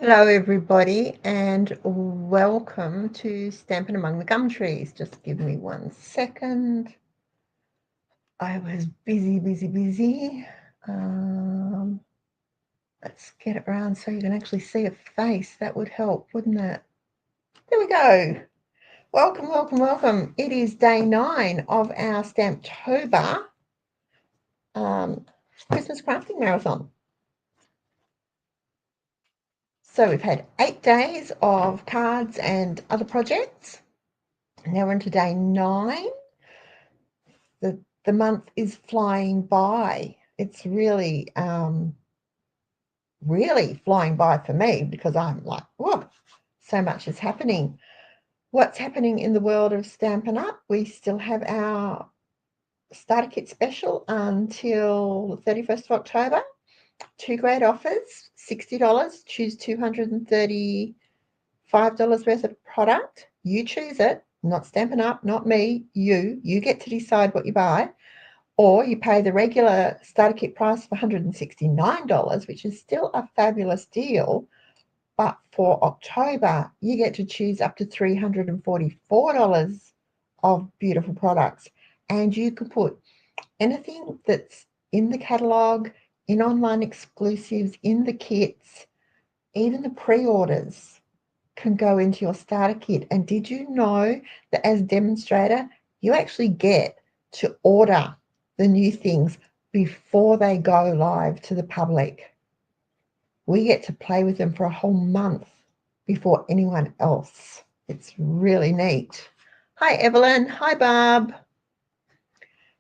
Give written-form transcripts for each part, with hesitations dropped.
Hello everybody and welcome to Stampin' Among the Gum Trees. Just give me 1 second. I was busy. Let's get it around so you can actually see a face. That would help, wouldn't it? There we go. Welcome. It is day 9 of our Stamptober Christmas crafting marathon. So we've had 8 days of cards and other projects. Now we're into day 9. The month is flying by. It's really flying by for me because I'm like, whoa, so much is happening. What's happening in the world of Stampin' Up? We still have our starter kit special until the 31st of October. 2 great offers, $60, choose $235 worth of product. You choose it, not Stampin' Up, not me, you. You get to decide what you buy. Or you pay the regular starter kit price of $169, which is still a fabulous deal. But for October, you get to choose up to $344 of beautiful products. And you can put anything that's in the catalogue, in online exclusives, in the kits, even the pre-orders can go into your starter kit. And did you know that as a demonstrator, you actually get to order the new things before they go live to the public? We get to play with them for a whole month before anyone else. It's really neat. Hi, Evelyn. Hi, Barb.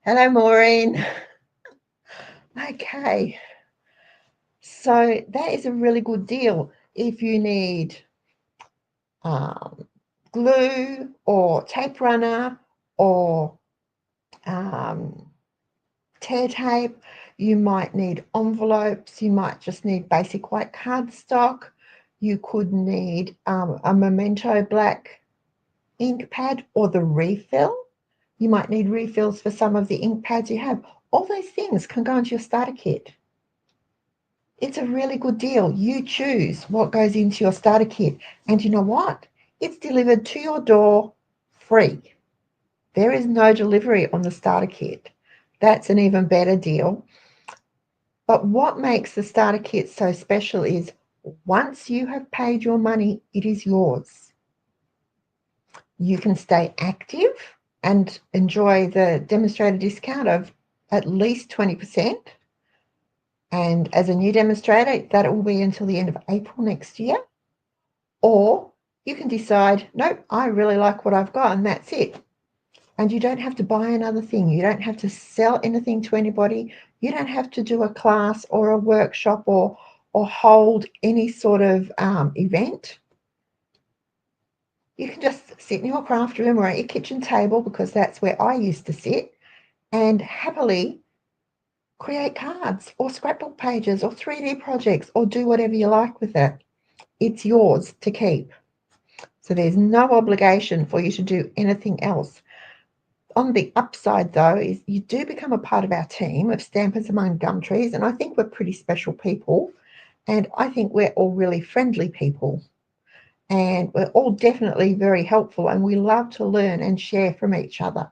Hello, Maureen. Okay. So that is a really good deal. If you need glue or tape runner or tear tape, you might need envelopes, you might just need basic white cardstock, you could need a Memento black ink pad or the refill. You might need refills for some of the ink pads you have. All those things can go into your starter kit. It's a really good deal. You choose what goes into your starter kit. And you know what? It's delivered to your door free. There is no delivery on the starter kit. That's an even better deal. But what makes the starter kit so special is once you have paid your money, it is yours. You can stay active and enjoy the demonstrator discount of at least 20%. And as a new demonstrator, that will be until the end of April next year. Or you can decide, nope, I really like what I've got and that's it. And you don't have to buy another thing. You don't have to sell anything to anybody. You don't have to do a class or a workshop or hold any sort of event. You can just sit in your craft room or at your kitchen table, because that's where I used to sit, and happily create cards or scrapbook pages or 3D projects or do whatever you like with it. It's yours to keep. So there's no obligation for you to do anything else. On the upside, though, is you do become a part of our team of Stampers Among Gum Trees, and I think we're pretty special people, and I think we're all really friendly people, and we're all definitely very helpful, and we love to learn and share from each other.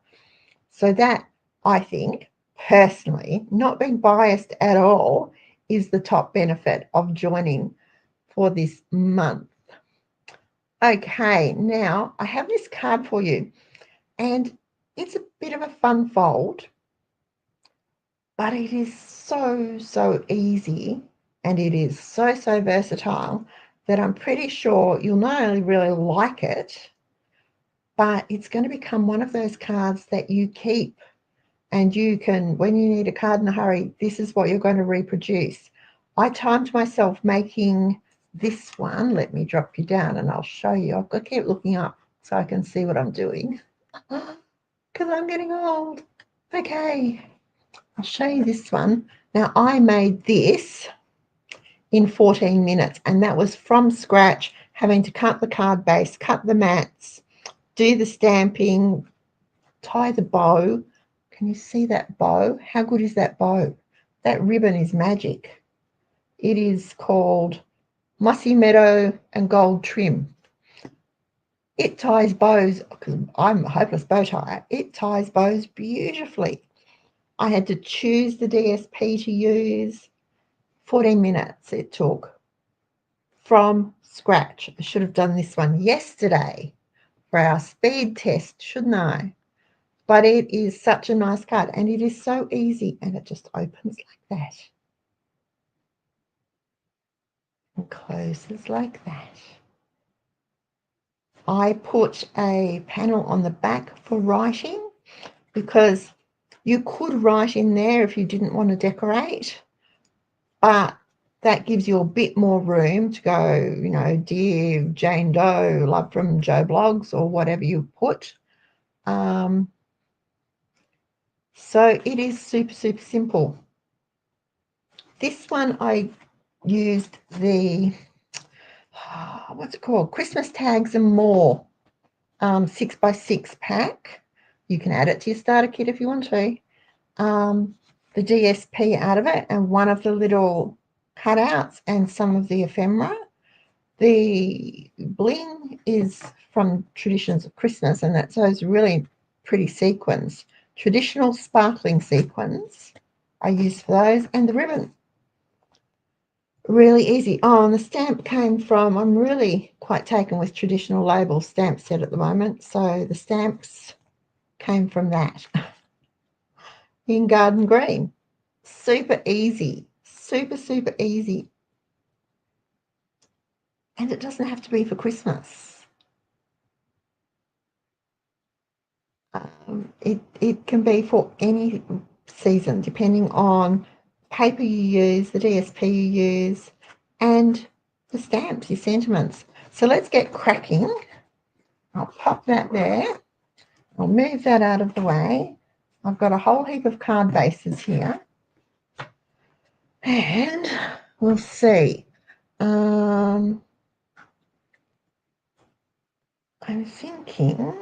So that, I think, personally, not being biased at all, is the top benefit of joining for this month. Okay, now I have this card for you, and it's a bit of a fun fold, but it is so easy, and it is so versatile that I'm pretty sure you'll not only really like it, but it's going to become one of those cards that you keep. And you can, when you need a card in a hurry, this is what you're going to reproduce. I timed myself making this one. Let me drop you down and I'll show you. I've got to keep looking up so I can see what I'm doing, because I'm getting old. Okay, I'll show you this one. Now, I made this in 14 minutes, and that was from scratch, having to cut the card base, cut the mats, do the stamping, tie the bow. Can you see that bow? How good is that bow? That ribbon is magic. It is called Mossy Meadow and Gold Trim. It ties bows, because I'm a hopeless bow tie. It ties bows beautifully. I had to choose the DSP to use. 14 minutes it took from scratch. I should have done this one yesterday for our speed test, shouldn't I? But it is such a nice card, and it is so easy, and it just opens like that and closes like that. I put a panel on the back for writing because you could write in there if you didn't want to decorate, but that gives you a bit more room to go, you know, dear Jane Doe, love from Joe Blogs, or whatever you put. So it is super, super simple. This one I used the, what's it called? Christmas Tags and More 6x6 pack. You can add it to your starter kit if you want to. The DSP out of it and one of the little cutouts and some of the ephemera. The bling is from Traditions of Christmas, and that's those really pretty sequins. Traditional sparkling sequins I use for those, and the ribbon. Really easy. Oh, and the stamp came from, I'm really quite taken with Traditional Label stamp set at the moment, so the stamps came from that in Garden Green. Super easy, super, super easy. And it doesn't have to be for Christmas. It can be for any season, depending on paper you use, the DSP you use, and the stamps, your sentiments. So let's get cracking. I'll pop that there. I'll move that out of the way. I've got a whole heap of card bases here. And we'll see. I'm thinking.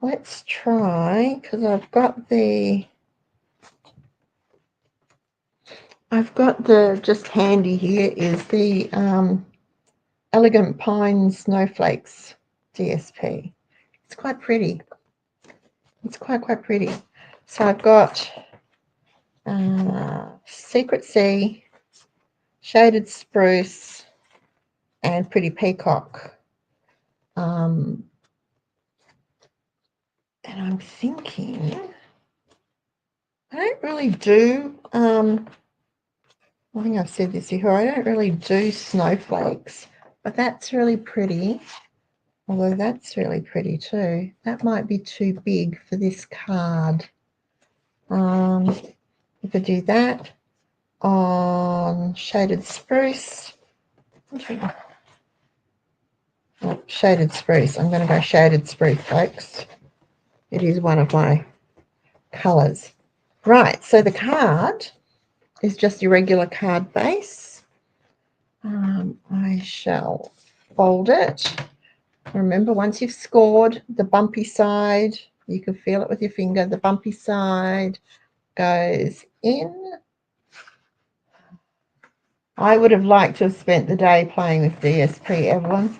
Let's try, because I've got the just handy here is the Elegant Pine Snowflakes DSP. It's quite pretty. It's quite pretty. So I've got Secret Sea, Shaded Spruce, and Pretty Peacock. And I'm thinking, I don't really do, I think I've said this before, I don't really do snowflakes, but that's really pretty. Although that's really pretty too. That might be too big for this card. If I do that on Shaded Spruce, Shaded Spruce. I'm going to go Shaded Spruce, folks. It is one of my colours. Right, so the card is just your regular card base. I shall fold it. Remember, once you've scored the bumpy side, you can feel it with your finger, the bumpy side goes in. I would have liked to have spent the day playing with DSP, Evelyn.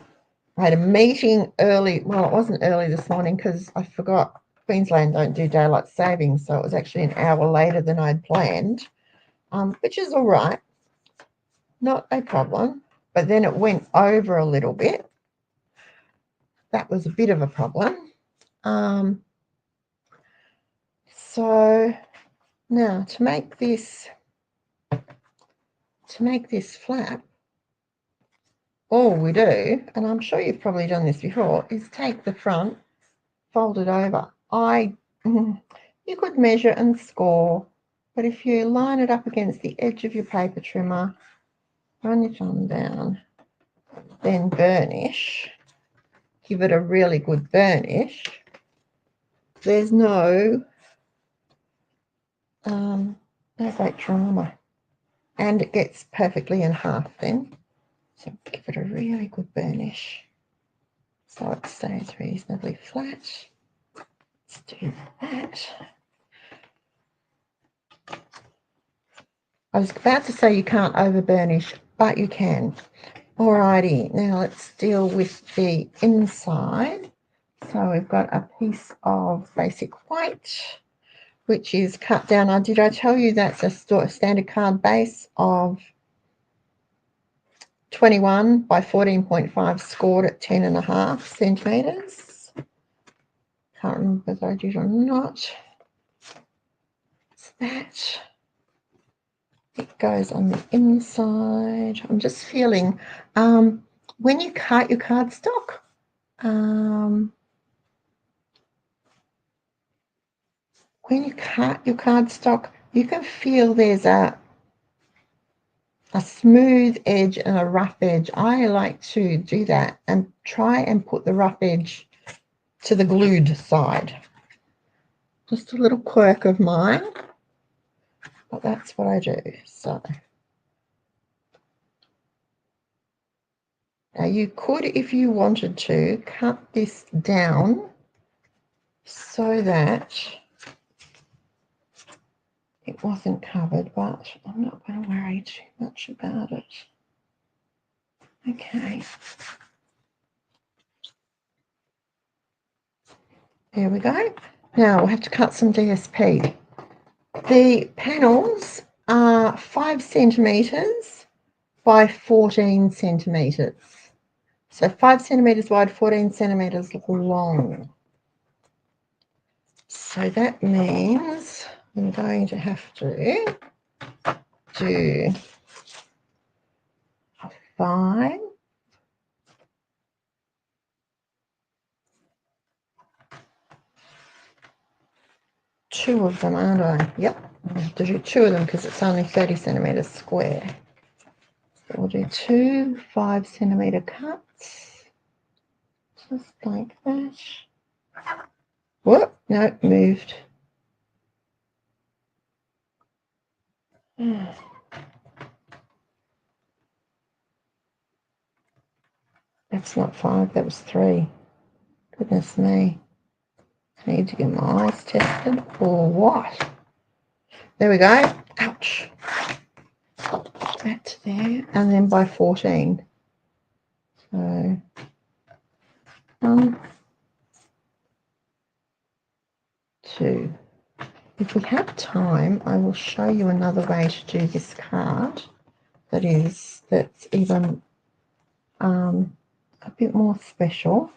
I had a meeting early. Well, it wasn't early this morning because I forgot Queensland don't do daylight savings, so it was actually an hour later than I'd planned, which is all right. Not a problem. But then it went over a little bit. That was a bit of a problem. So now to make this flap, all we do, and I'm sure you've probably done this before, is take the front, fold it over. You could measure and score, but if you line it up against the edge of your paper trimmer, run your thumb down, then burnish, give it a really good burnish. There's no great drama, and it gets perfectly in half then. So give it a really good burnish so it stays reasonably flat. Let's do that. I was about to say you can't over burnish, but you can. Alrighty, now let's deal with the inside. So we've got a piece of basic white, which is cut down. Did I tell you that's a standard card base of 21 by 14.5, scored at 10.5 centimeters. Can't remember whether I did or not. It's that. It goes on the inside. I'm just feeling, when you cut your cardstock, you can feel there's a smooth edge and a rough edge. I like to do that and try and put the rough edge to the glued side. Just a little quirk of mine, but that's what I do. So now you could, if you wanted to, cut this down so that it wasn't covered, but I'm not going to worry too much about it. Okay. There we go. Now we'll have to cut some DSP. The panels are 5 centimeters by 14 centimeters. So 5 centimeters wide, 14 centimeters long. So that means I'm going to have to do a 5, two of them, aren't I? Yep, I have to do 2 of them because it's only 30 centimeters square. So we'll do 2 5-centimeter cuts, just like that. Whoop, no, moved. That's not 5, that was 3. Goodness me. I need to get my eyes tested or what? There we go. Ouch. That there, and then by 14. So 1, 2. If we have time, I will show you another way to do this card that's even a bit more special.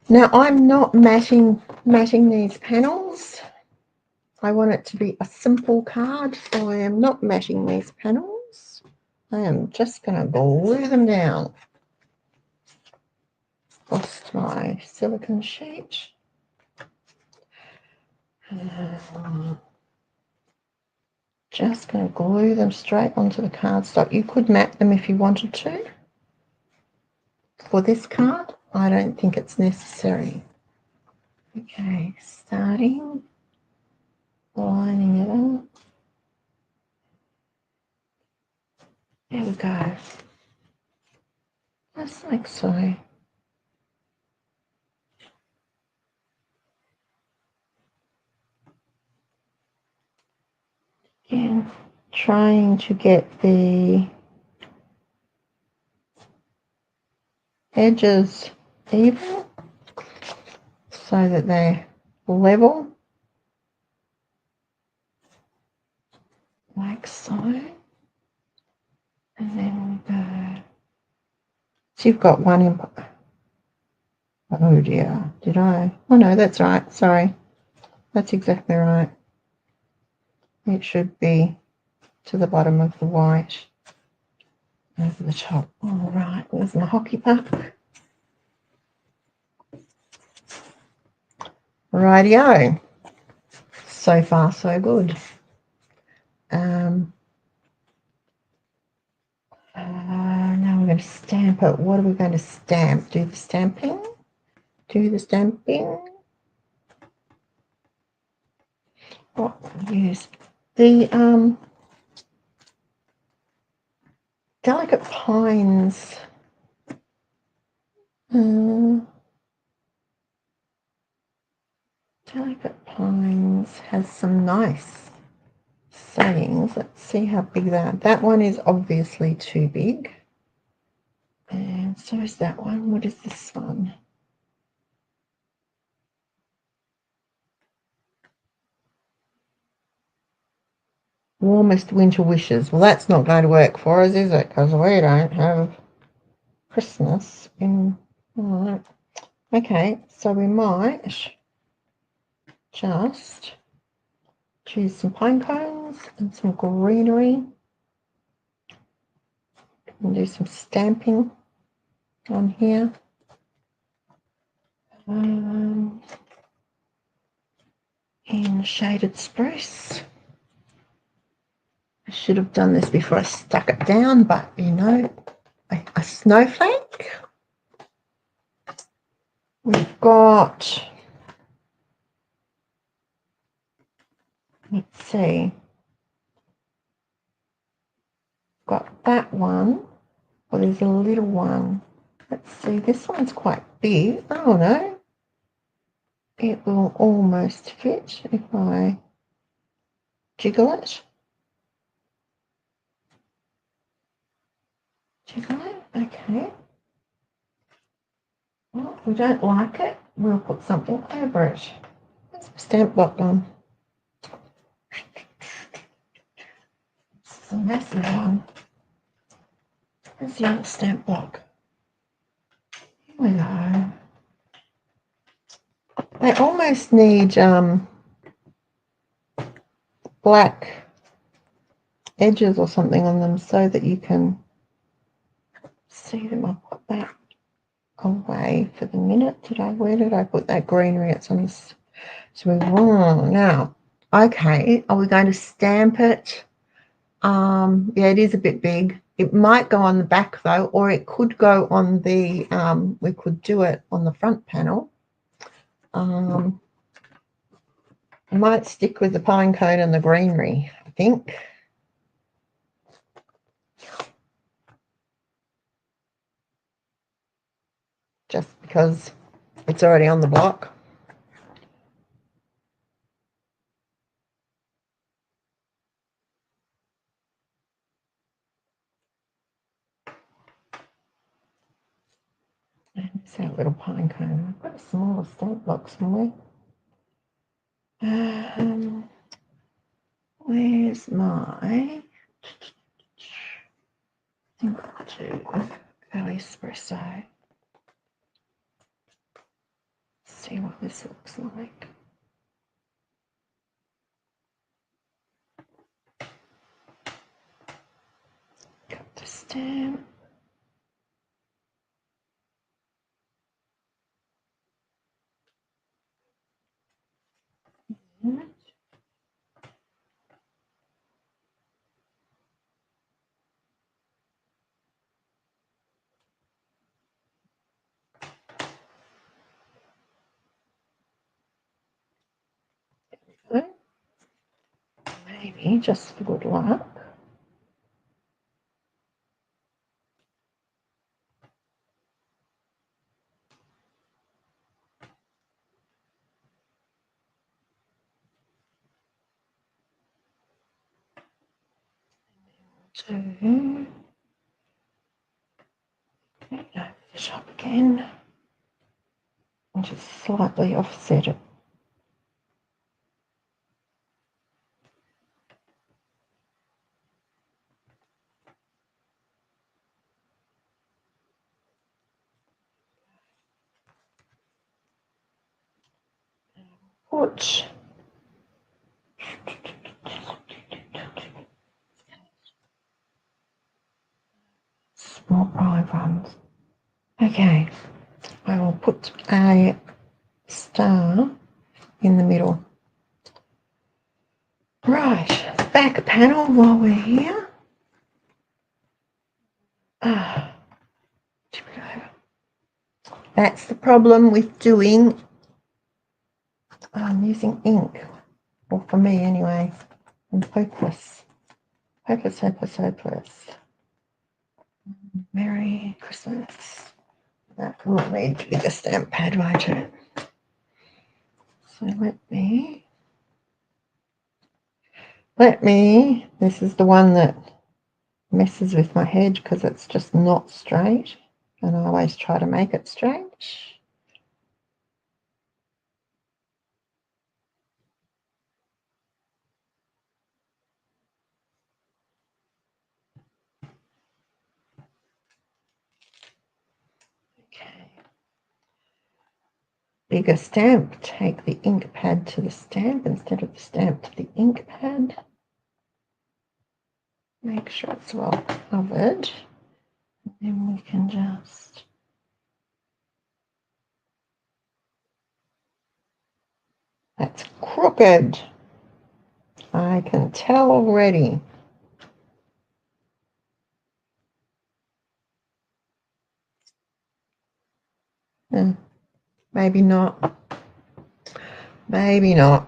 Now I'm not matting these panels. I want it to be a simple card, so I am not matting these panels. I am just going to glue them down. Lost my silicone sheet. Just going to glue them straight onto the cardstock. You could mat them if you wanted to. For this card, I don't think it's necessary. Okay, starting, lining it up. There we go. Just like so. Again, trying to get the edges even so that they're level, like so. And then we go. So you've got one in. Oh dear, did I? Oh no, that's right. Sorry. That's exactly right. It should be to the bottom of the white, over the top. All right, there's my hockey puck. Rightio. So far, so good. Now we're going to stamp it. What are we going to stamp? Do the stamping? Do the stamping. What use? The Delicate Pines. Delicate Pines has some nice sayings. Let's see how big that one is. Obviously too big. And so is that one. What is this one? Warmest winter wishes. Well, that's not going to work for us, is it? Because we don't have Christmas in. Right. Okay, so we might just choose some pine cones and some greenery and do some stamping on here. In shaded spruce. I should have done this before I stuck it down, but you know, a snowflake. We've got, let's see, got that one. Well, there's a little one. Let's see, this one's quite big. Oh no, it will almost fit if I jiggle it. Jiggle it, okay. Well, if we don't like it, we'll put something over it. Where's the stamp block gone? This is a massive one. Where's the other stamp block? Here we go. They almost need black edges or something on them so that you can see them. I'll put that away for the minute. Where did I put that greenery? It's on this. So now, okay, are we going to stamp it? Yeah, it is a bit big. It might go on the back though, or it could go on the, we could do it on the front panel. I might stick with the pine cone and the greenery, I think. Just because it's already on the block. And it's our little pine cone. I've got a smaller stamp block somewhere. Where's my? I think I'll do early espresso. See what this looks like. Cut the stamp. Maybe just for good luck. Two. Okay, over the top again. And just slightly offset it. Put small prime ones. Okay, I will put a star in the middle. Right, back panel while we're here. Tip it over. That's the problem with doing using ink. Well, for me anyway. I'm hopeless. Hopeless, hopeless, hopeless. Merry Christmas. That will need to be the stamp pad, won't it? So let me This is the one that messes with my head because it's just not straight, and I always try to make it straight. Okay. Bigger stamp, take the ink pad to the stamp instead of the stamp to the ink pad. Make sure it's well covered. Then we can just that's crooked. I can tell already. Maybe not. Maybe not.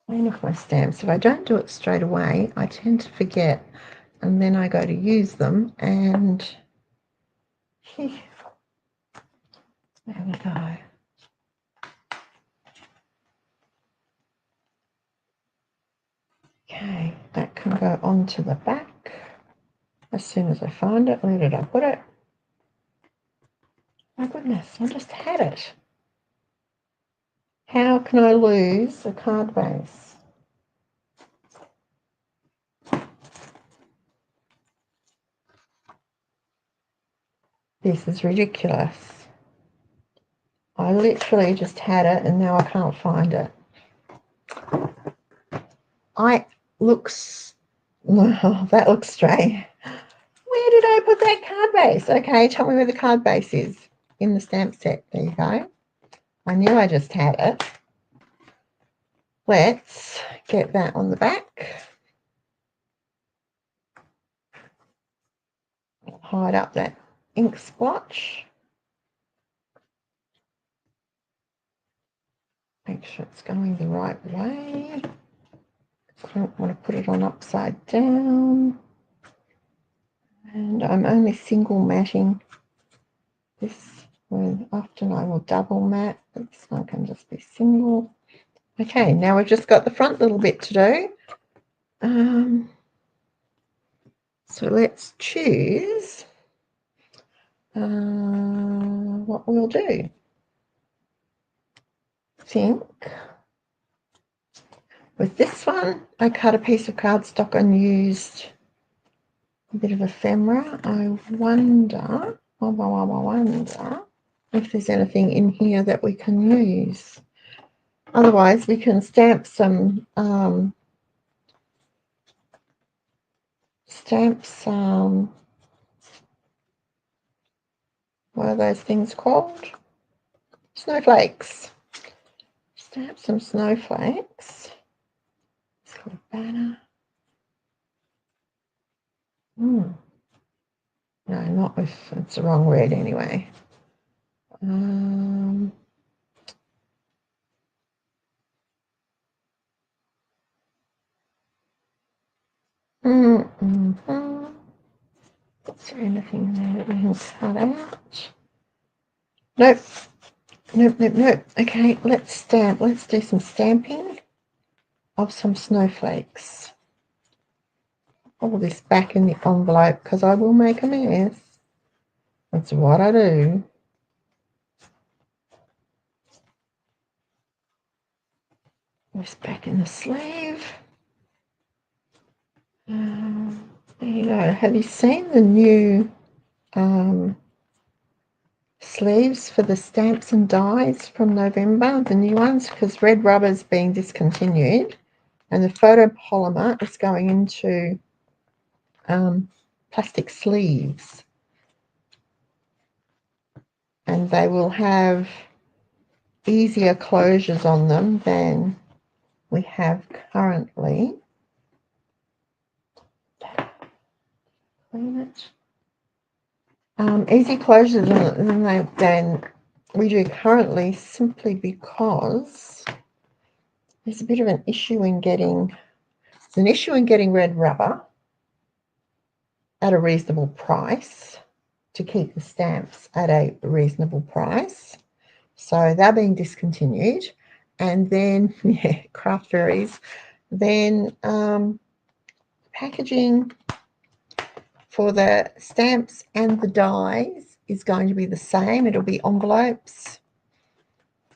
Clean off my stamps. If I don't do it straight away, I tend to forget, and then I go to use them, and there we go. Okay, that can go onto the back. As soon as I find it, where did I put it? My goodness, I just had it. How can I lose a card base? This is ridiculous. I literally just had it and now I can't find it. That looks straight. Where did I put that card base? Okay, tell me where the card base is in the stamp set. There you go. I knew I just had it. Let's get that on the back. Hide up that ink splotch. Make sure it's going the right way. I don't want to put it on upside down. And I'm only single matting this. Often I will double mat, but this one can just be single. Okay, now we've just got the front little bit to do. So let's choose what we'll do. I think with this one, I cut a piece of cardstock and used a bit of ephemera. I wonder if there's anything in here that we can use. Otherwise, we can stamp some what are those things called? Snowflakes. Stamp some snowflakes. It's got a banner. No, not with, it's the wrong word anyway. Is there anything there that we can cut out? Nope. Nope. Okay, let's stamp. Let's do some stamping of some snowflakes. All this back in the envelope because I will make a mess. That's what I do. This back in the sleeve. There you go. Have you seen the new sleeves for the stamps and dies from November? The new ones, because red rubber's being discontinued and the photopolymer is going into plastic sleeves. And they will have easier closures on them than we have currently. Clean it. Easy closures than we do currently, simply because there's a bit of an issue in getting red rubber at a reasonable price. to keep the stamps at a reasonable price. So they're being discontinued. And then, yeah, craft fairies. Then packaging for the stamps and the dies is going to be the same. It'll be envelopes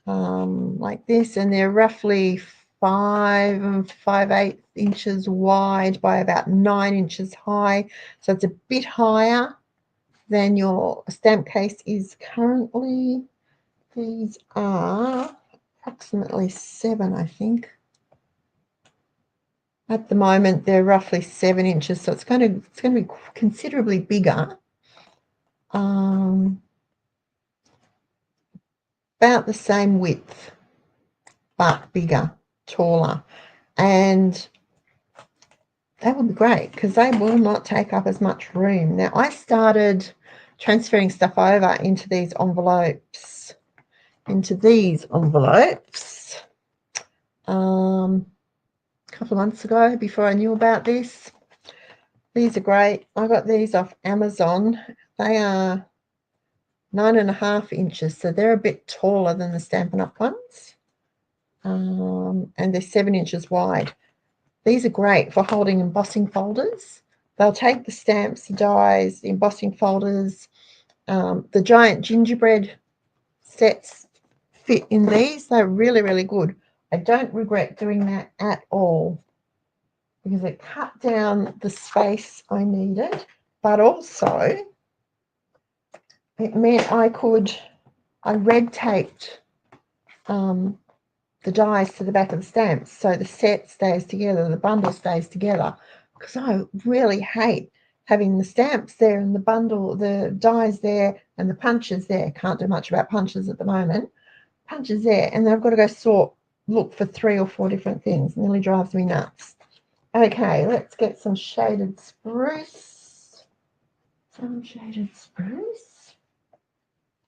like this, and they're roughly 5 and 5/8 inches wide by about 9 inches high. So it's a bit higher than your stamp case is currently. These are approximately 7, I think. At the moment, they're roughly 7 inches, so it's going to be considerably bigger. About the same width, but bigger, taller, and that would be great because they will not take up as much room. Now, I started transferring stuff over into these envelopes, a couple of months ago before I knew about this. These are great. I got these off Amazon. They are 9.5 inches, so they're a bit taller than the Stampin' Up ones, and they're 7 inches wide. These are great for holding embossing folders. They'll take the stamps, the dies, the embossing folders. The giant gingerbread sets fit in these. They're really, really good. I don't regret doing that at all because it cut down the space I needed, but also it meant I red taped the dies to the back of the stamps so the set stays together, the bundle stays together, because I really hate having the stamps there and the dies there and the punches there. Can't do much about punches at the moment. Punches there, and then I've got to go look for 3 or 4 different things. It nearly drives me nuts. Okay, let's get some shaded spruce.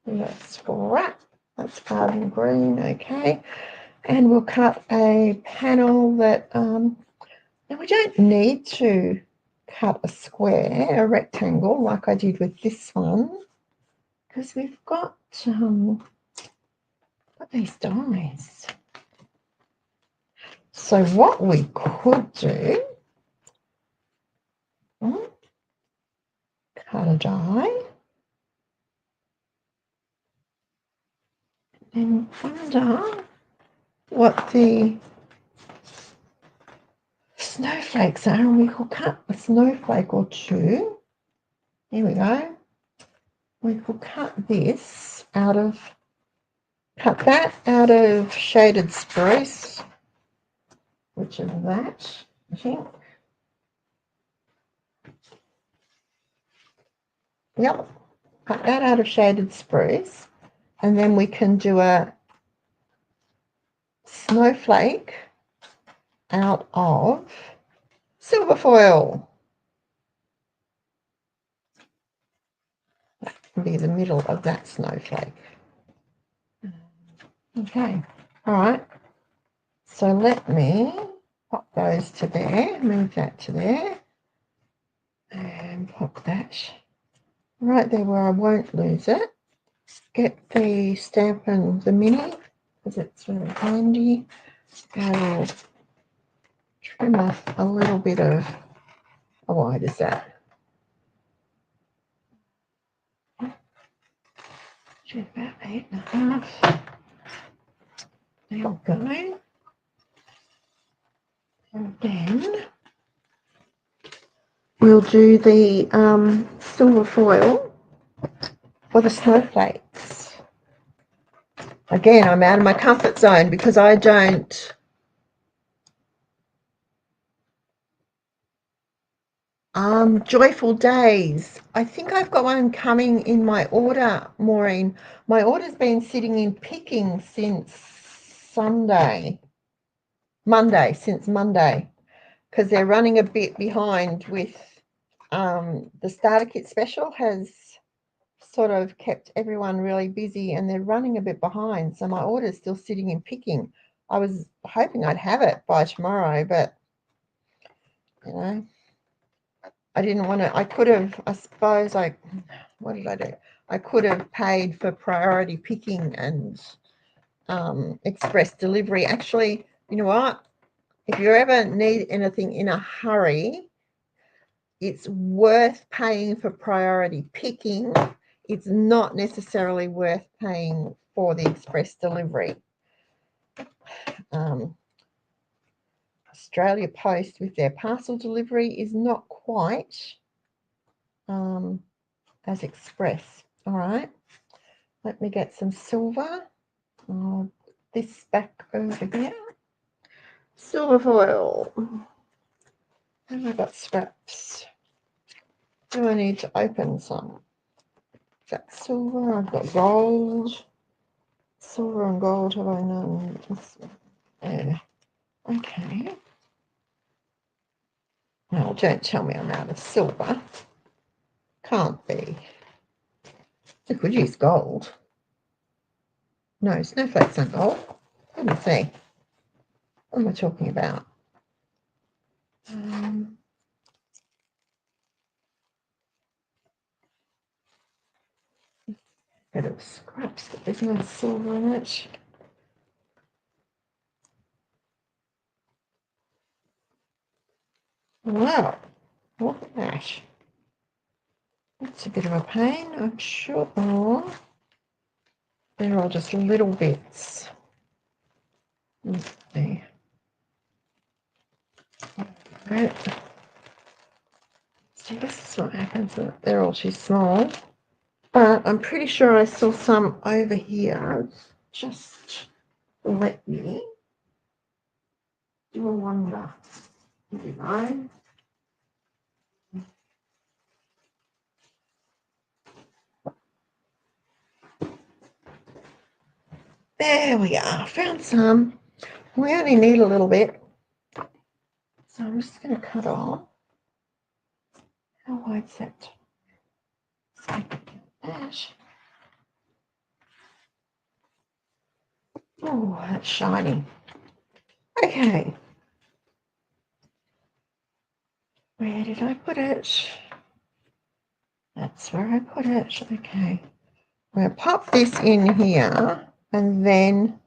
Let's scrap. That's garden green, okay. And we'll cut a panel that, now we don't need to cut a square, a rectangle, like I did with this one, because we've got these dies. So what we could do, cut a die, and wonder what the snowflakes are, and we could cut a snowflake or two. Here we go. We could cut that out of shaded spruce, which is that, I think. Yep, cut that out of shaded spruce, and then we can do a snowflake out of silver foil. That can be the middle of that snowflake. Okay, all right. So let me pop those to there, move that to there, and pop that right there where I won't lose it. Get the Stampin', the mini, because it's really handy. I'll trim off a little bit of, how wide is that? About 8.5. There we go. And then we'll do the silver foil for the snowflakes. Again, I'm out of my comfort zone because I don't Joyful Days. I think I've got one coming in my order, Maureen. My order's been sitting in picking since Monday, because they're running a bit behind with the starter kit special has sort of kept everyone really busy, and they're running a bit behind. So my order's still sitting in picking. I was hoping I'd have it by tomorrow, but you know, I didn't want to, I could have, I suppose what did I do? I could have paid for priority picking and express delivery. Actually, you know what? If you ever need anything in a hurry, it's worth paying for priority picking. It's not necessarily worth paying for the express delivery. Australia Post with their parcel delivery is not quite as express. All right, let me get some silver. I'll put this back over here. Silver foil. Have I got scraps? Do I need to open some? Is that silver? I've got gold. Silver and gold, have I none? Yeah. Okay. No, don't tell me I'm out of silver. Can't be. I could use gold. No, snowflakes aren't gold. Let me see. What am I talking about? Bit of scraps, but there's no silver in it. Wow, look at that. That's a bit of a pain, I'm sure. Oh, they're all just little bits. There. Right. See, this is what happens. They're all too small. But I'm pretty sure I saw some over here. Just let me do a wonder. You know. There we are. Found some. We only need a little bit. So I'm just going to cut off. How wide's that? Oh, that's shiny. Okay. Where did I put it? That's where I put it. Okay. I'm going to pop this in here and then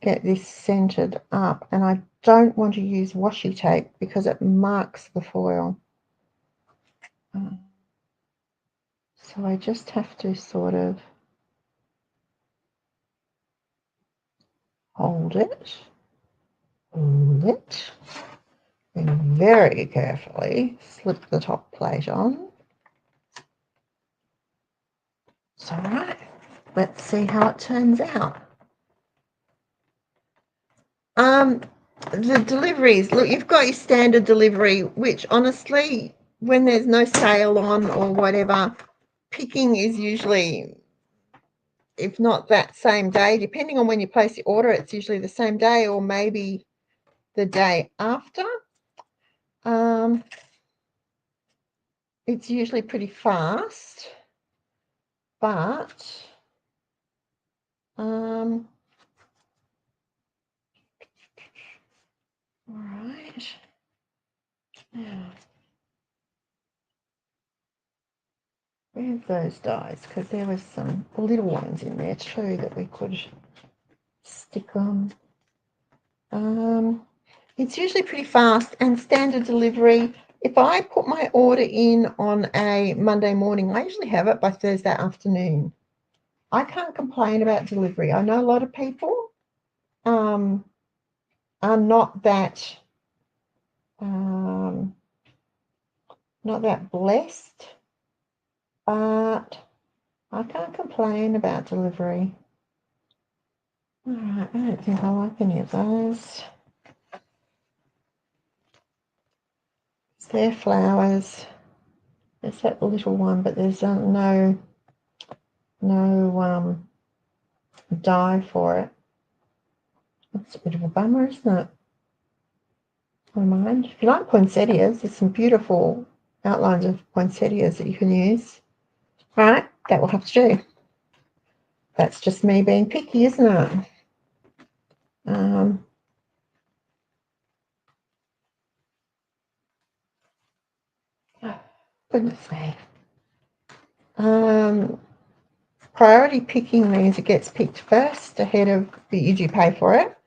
get this centered up. And I don't want to use washi tape because it marks the foil. So I just have to sort of hold it, and very carefully slip the top plate on. It's all right. Let's see how it turns out. The deliveries, look, you've got your standard delivery, which honestly, when there's no sale on or whatever, picking is usually, if not that same day, depending on when you place your order, it's usually the same day or maybe the day after. It's usually pretty fast, but all right. Now, where's those dies? Because there was some little ones in there too that we could stick on. It's usually pretty fast and standard delivery. If I put my order in on a Monday morning, I usually have it by Thursday afternoon. I can't complain about delivery. I know a lot of people are not that blessed, but I can't complain about delivery. All right, I don't think I like any of those. They're flowers. There's that little one, but there's no dye for it. That's a bit of a bummer, isn't it? Never mind. If you like poinsettias, there's some beautiful outlines of poinsettias that you can use. All right, that will have to do. That's just me being picky, isn't it? goodness me. Priority picking means it gets picked first ahead of you pay for it.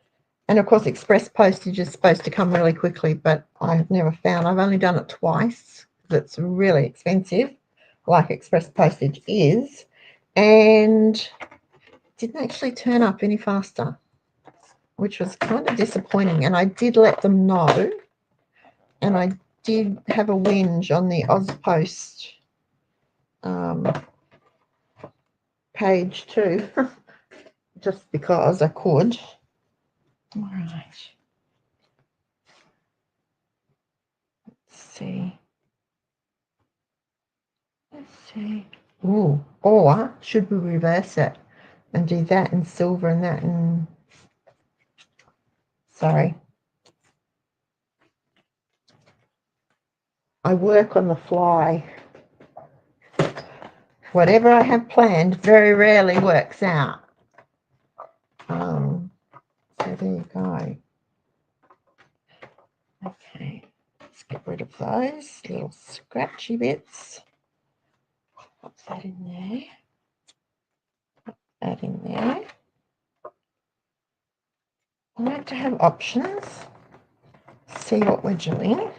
And of course, express postage is supposed to come really quickly, but I've never found. I've only done it twice because it's really expensive, like express postage is, and it didn't actually turn up any faster, which was kind of disappointing. And I did let them know, and I did have a whinge on the AusPost page too, just because I could. All right. Let's see. Ooh, or should we reverse it and do that in silver and that in... Sorry. I work on the fly. Whatever I have planned very rarely works out. So there you go. Okay, let's get rid of those little scratchy bits. Pop that in there. Pop that in there. I like to have options. See what we're doing.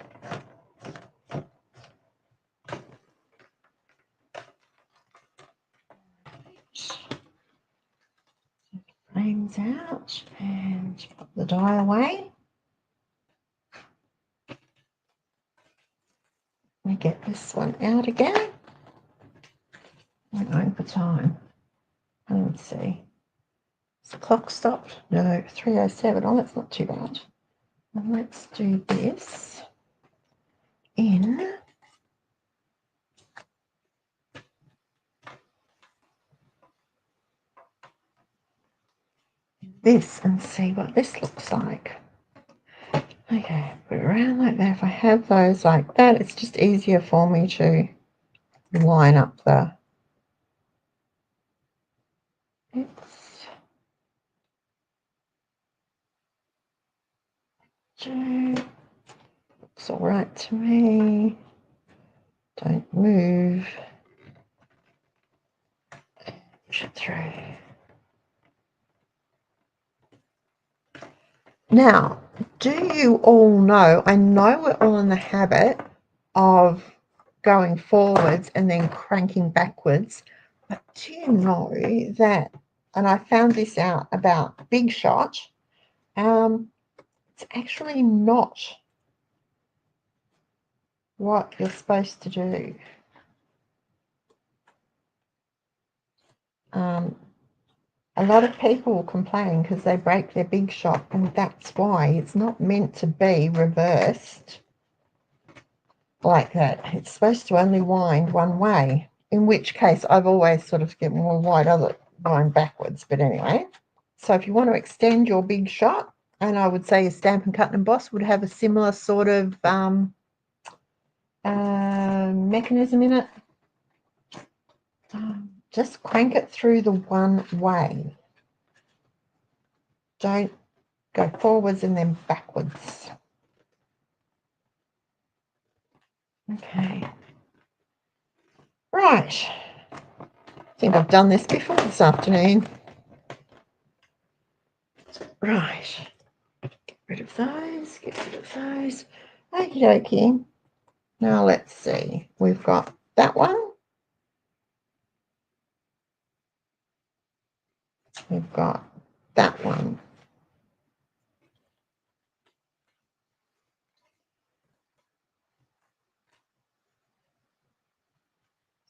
Frames out and pop the die away. We get this one out again. We're going for time. Let's see. Is the clock stopped? No, 3:07. Oh, that's not too bad. And let's do this in this and see what this looks like. Okay, put it around like that. If I have those like that, it's just easier for me to line up the bits. Looks all right to me. Don't move. Push it through. Now, do you all know, I know we're all in the habit of going forwards and then cranking backwards, but do you know that, and I found this out about Big Shot, it's actually not what you're supposed to do. A lot of people will complain because they break their Big Shot, and that's why it's not meant to be reversed like that. It's supposed to only wind one way, in which case I've always sort of get more wide other wind backwards. But anyway, so if you want to extend your Big Shot, and I would say a Stampin' Cut and Emboss would have a similar sort of mechanism in it. Just crank it through the one way. Don't go forwards and then backwards. Okay. Right. I think I've done this before this afternoon. Right. Get rid of those. Get rid of those. Okie dokie. Now let's see. We've got that one. We've got that one.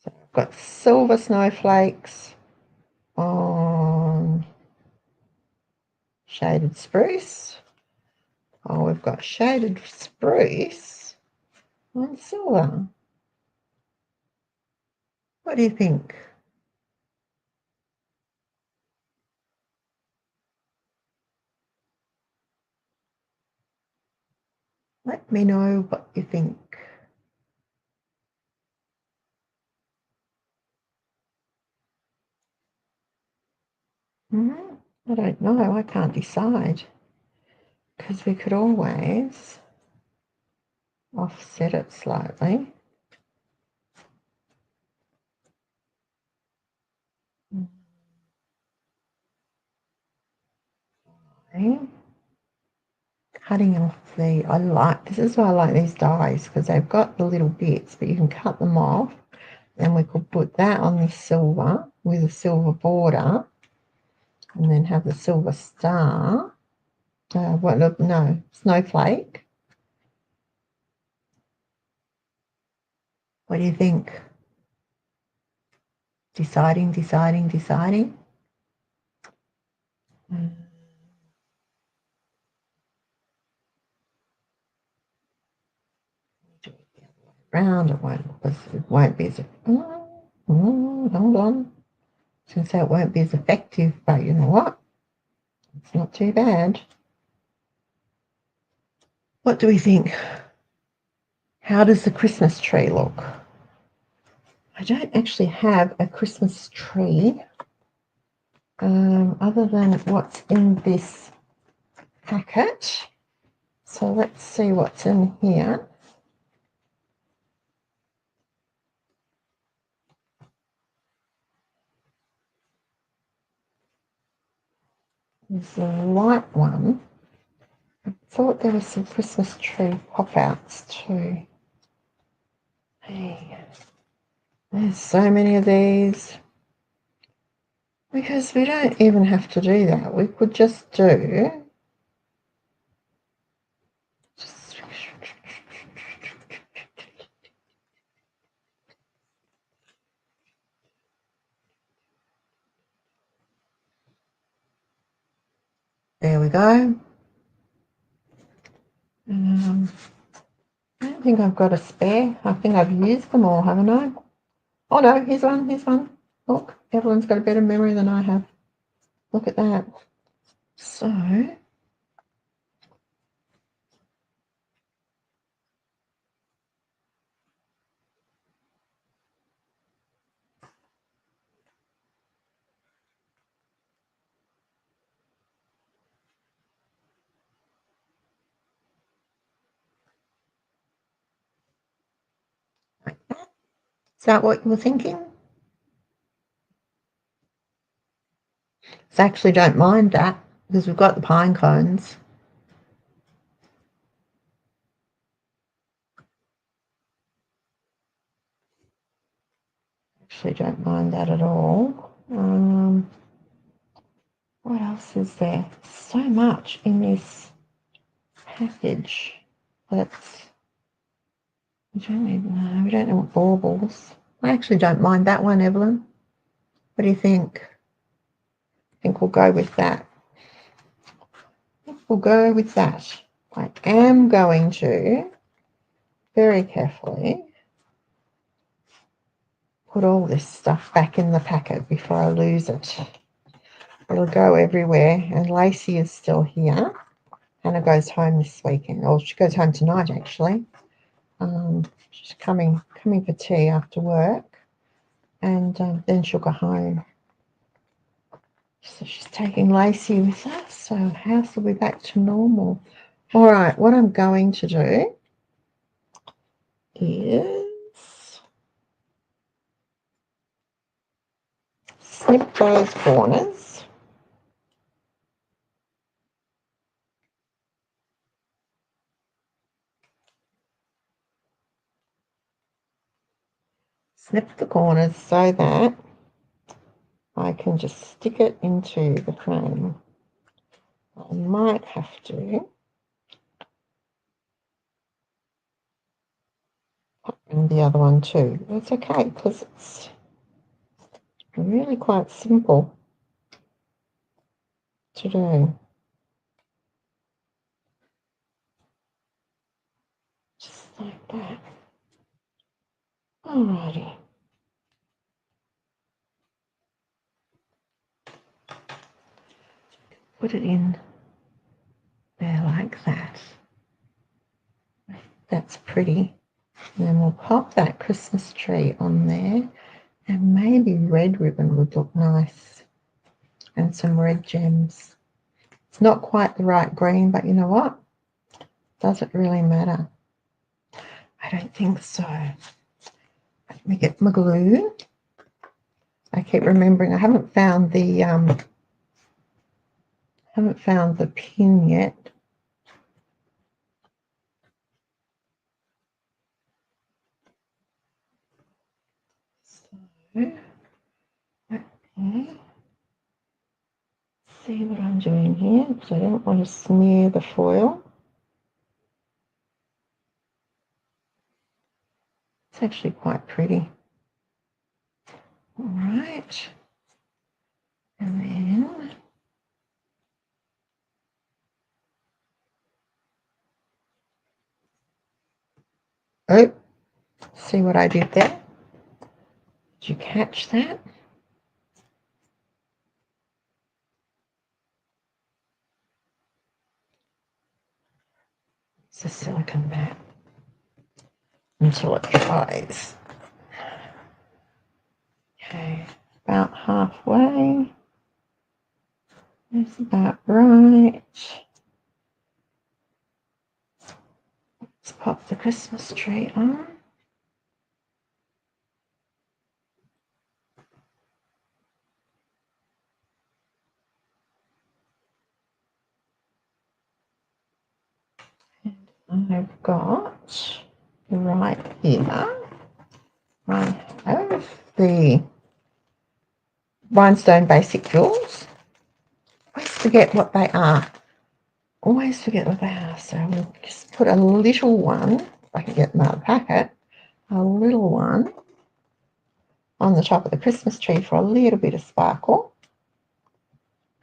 So I've got silver snowflakes on shaded spruce. Oh, we've got shaded spruce on silver. What do you think? Let me know what you think. I don't know. I can't decide because we could always offset it slightly. cutting off this is why I like these dies, because they've got the little bits, but you can cut them off, and we could put that on this silver with a silver border, and then have the silver star. No, snowflake. What do you think? Deciding. Round, it won't be as hold on. I was going to say it won't be as effective, but you know what? It's not too bad. What do we think? How does the Christmas tree look? I don't actually have a Christmas tree other than what's in this packet. So let's see what's in here. There's a light one. I thought there were some Christmas tree pop-outs too. Hey, there's so many of these. Because we don't even have to do that. We could just do... There we go. I don't think I've got a spare. I think I've used them all, haven't I? Oh no, here's one. Look, Evelyn's got a better memory than I have. Look at that. So, like that. Is that what you were thinking? I actually don't mind that because we've got the pine cones. Actually don't mind that at all. What else is there? So much in this package. We don't need baubles. I actually don't mind that one, Evelyn. What do you think? I think we'll go with that. We'll go with that. I am going to very carefully put all this stuff back in the packet before I lose it. It'll go everywhere. And Lacey is still here. Hannah goes home this weekend. Or she goes home tonight, actually. She's coming for tea after work. And then she'll go home. So she's taking Lacey with us. So house will be back to normal. All right, what I'm going to do is snip those corners. Snip the corners so that I can just stick it into the frame. I might have to and the other one too. It's okay because it's really quite simple to do. Just like that. Alrighty. Put it in there like that. That's pretty. And then we'll pop that Christmas tree on there, and maybe red ribbon would look nice, and some red gems. It's not quite the right green, but you know what? Does it really matter? I don't think so. Let me get my glue. I keep remembering I haven't found the Haven't found the pin yet. So, okay. See what I'm doing here, because I don't want to smear the foil. It's actually quite pretty. All right. And then oh, see what I did there? Did you catch that? It's a silicone mat until it dries. Okay, about halfway. That's about right. Let's pop the Christmas tree on. And I've got right here, I have the rhinestone basic jewels. I always forget what they are. Always forget what they are. So we'll just put a little one, if I can get them out of the packet, a little one on the top of the Christmas tree for a little bit of sparkle.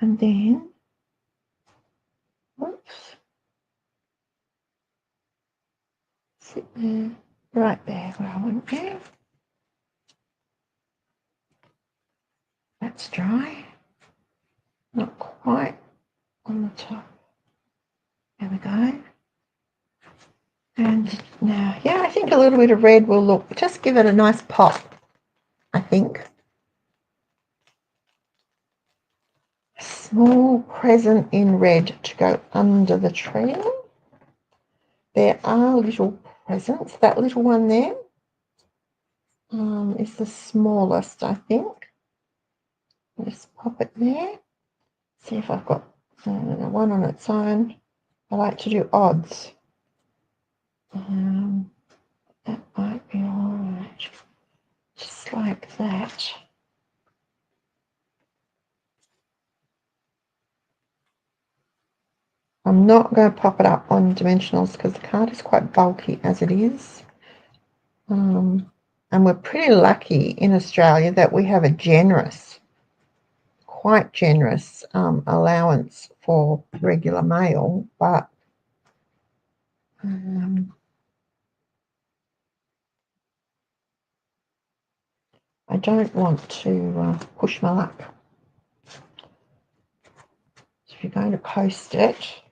And then, whoops, sit there, right there where I want to. That's dry. Not quite on the top. There we go. And now, yeah, I think a little bit of red will look, just give it a nice pop, I think. A small present in red to go under the tree. There are little presents. That little one there is the smallest, I think. Just pop it there. See if I've got one on its own. I like to do odds. That might be all right. Just like that. I'm not going to pop it up on dimensionals because the card is quite bulky as it is. And we're pretty lucky in Australia that we have a generous, quite generous allowance for regular mail, but I don't want to push my luck. So if you're going to post it,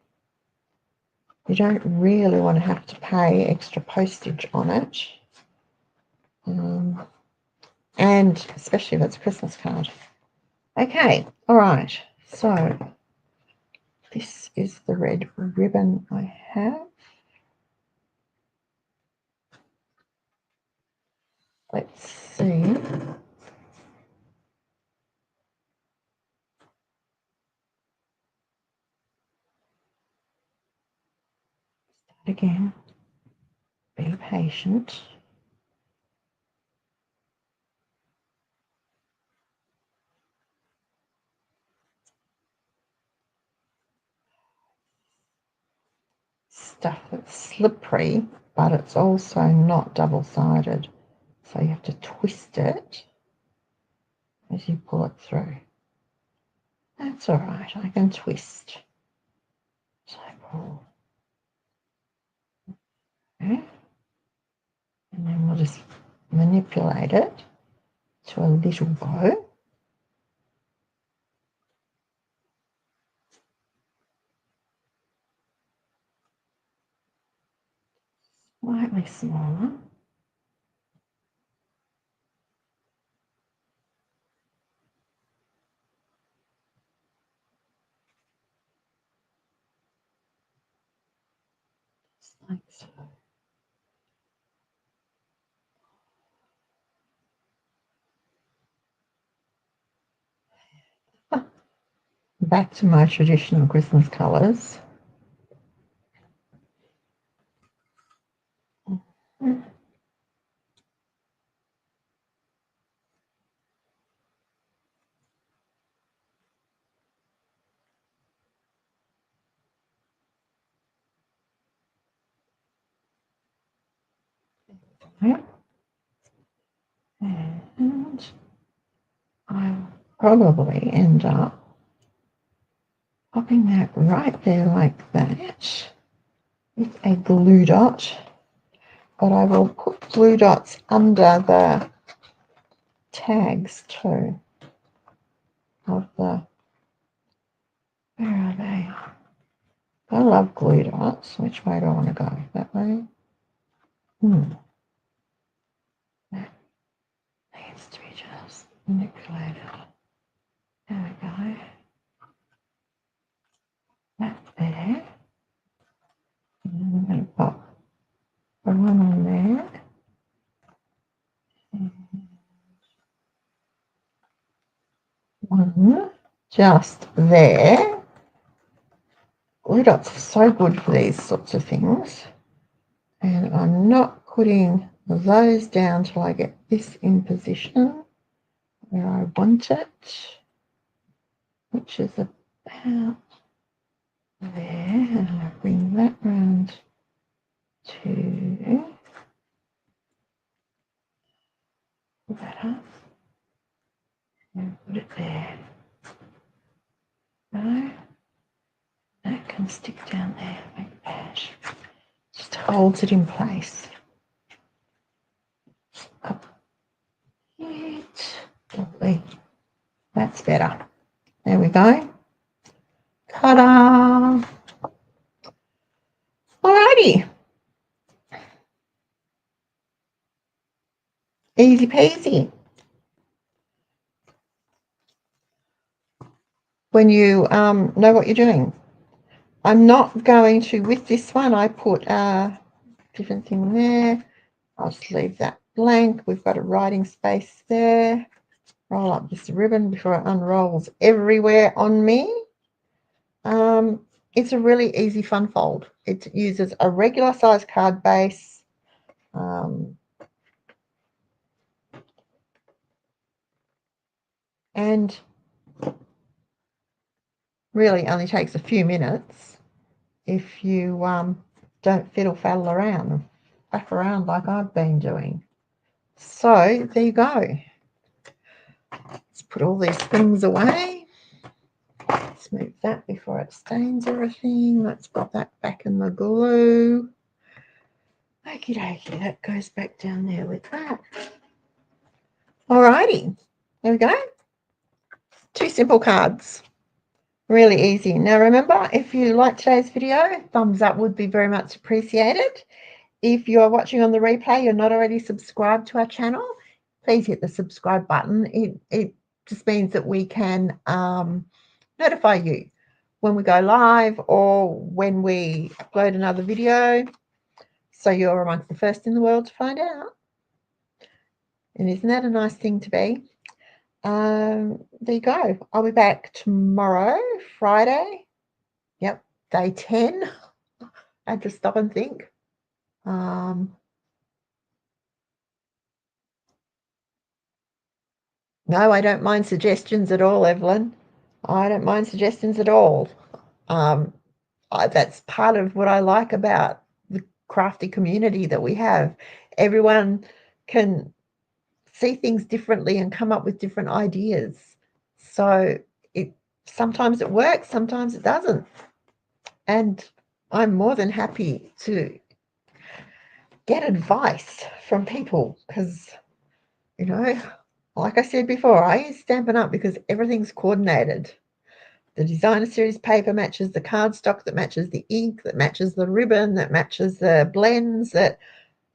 you don't really want to have to pay extra postage on it. And especially if it's a Christmas card. Okay, all right. So this is the red ribbon I have. Let's see. Start again. Be patient. Stuff that's slippery, but it's also not double-sided. So you have to twist it as you pull it through. That's all right, I can twist. So pull. Okay. And then we'll just manipulate it to a little bow. Slightly smaller. Like so. back to my traditional Christmas colours. And I'll probably end up popping that right there like that with a glue dot, but I will put glue dots under the tags too of the, where are they? I love glue dots. Which way do I want to go? That way? That needs to be just manipulated. There we go. That there. And then I'm going to pop the one on there. And one just there. Glue dots are so good for these sorts of things. And I'm not putting those down till I get this in position where I want it, which is about there. And I bring that round to pull that up and put it there. No, that can stick down there like that. Just holds it in place. Up it. Lovely. That's better. There we go. Ta-da! Alrighty. Easy peasy. When you know what you're doing. I'm not going to, with this one, I put a different thing there. I'll just leave that blank. We've got a writing space there. Roll up this ribbon before it unrolls everywhere on me. It's a really easy fun fold. It uses a regular size card base. And really only takes a few minutes if you don't fiddle-faddle around and faff around like I've been doing. So there you go. Let's put all these things away. Let's move that before it stains everything. Let's put that back in the glue. Okie dokie, that goes back down there with that. Alrighty, there we go. 2 simple cards. Really easy. Now remember, if you like today's video, thumbs up would be very much appreciated. If you're watching on the replay, you're not already subscribed to our channel, please hit the subscribe button. It just means that we can notify you when we go live or when we upload another video, so you're amongst the first in the world to find out. And isn't that a nice thing to be? There you go. I'll be back tomorrow, Friday. Yep, day 10. I had to stop and think. No, I don't mind suggestions at all, Evelyn. I don't mind suggestions at all. That's part of what I like about the crafty community that we have. Everyone can see things differently and come up with different ideas. So sometimes it works, sometimes it doesn't. And I'm more than happy to get advice from people because, you know, like I said before, I use Stampin' Up because everything's coordinated. The designer series paper matches the cardstock, that matches the ink, that matches the ribbon, that matches the blends.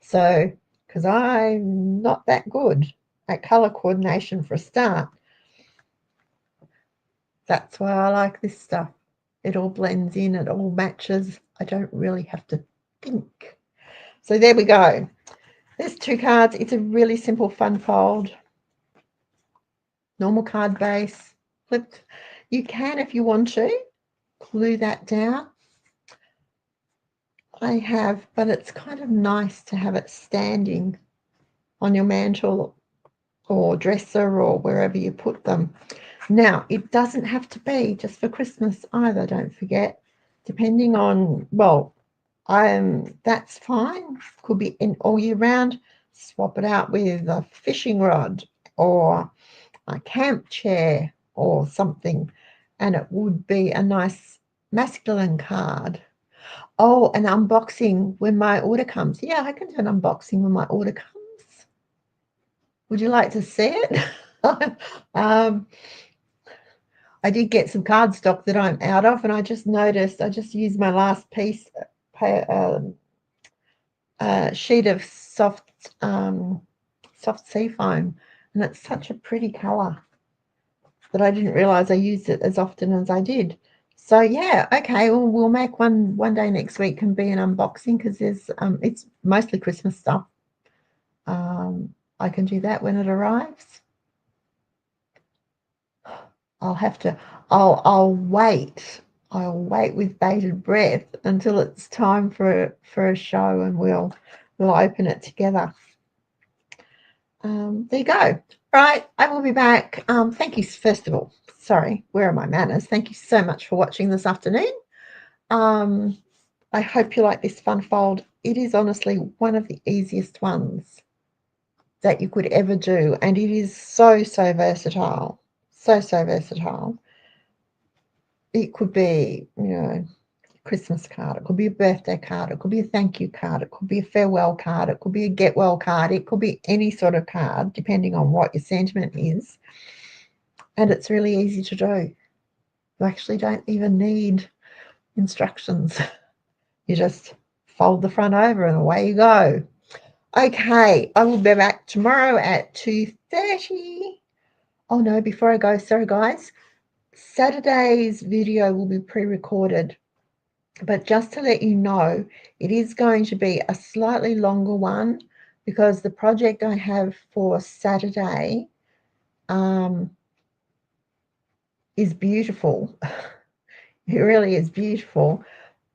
So, because I'm not that good at color coordination for a start. That's why I like this stuff. It all blends in, it all matches. I don't really have to think. So there we go. There's 2 cards. It's a really simple fun fold. Normal card base, flipped. You can, if you want to, glue that down. I have, but it's kind of nice to have it standing on your mantle or dresser or wherever you put them. Now, it doesn't have to be just for Christmas either, don't forget. Depending on, well, that's fine. Could be in all year round. Swap it out with a fishing rod or a camp chair or something, and it would be a nice masculine card. Oh, an unboxing when my order comes. Yeah, I can do an unboxing when my order comes. Would you like to see it? I did get some cardstock that I'm out of, and I just noticed I just used my last piece, sheet of soft sea foam, and it's such a pretty colour that I didn't realise I used it as often as I did. So yeah, okay, well, we'll make one day next week can be an unboxing because there's it's mostly Christmas stuff. I can do that when it arrives. I'll wait. I'll wait with bated breath until it's time for a show, and we'll open it together. There you go. Right, I will be back. Thank you, first of all. Sorry, where are my manners? Thank you so much for watching this afternoon. I hope you like this fun fold. It is honestly one of the easiest ones that you could ever do, and it is so versatile. So versatile. It could be, Christmas card, it could be a birthday card, it could be a thank you card, it could be a farewell card, it could be a get well card, it could be any sort of card depending on what your sentiment is, and it's really easy to do. You actually don't even need instructions. You just fold the front over and away you go. Okay, I will be back tomorrow at 2:30. Oh no, before I go, sorry guys, Saturday's video will be pre-recorded. But just to let you know, it is going to be a slightly longer one because the project I have for Saturday is beautiful. It really is beautiful,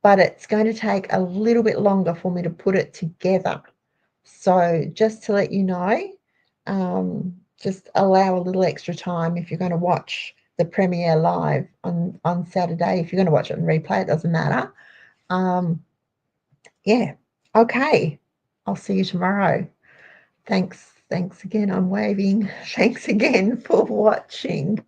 but it's going to take a little bit longer for me to put it together. So just to let you know, just allow a little extra time if you're going to watch the premiere live on Saturday. If you're going to watch it and replay, it doesn't matter. Yeah, okay. I'll see you tomorrow. Thanks again. I'm waving. Thanks again for watching.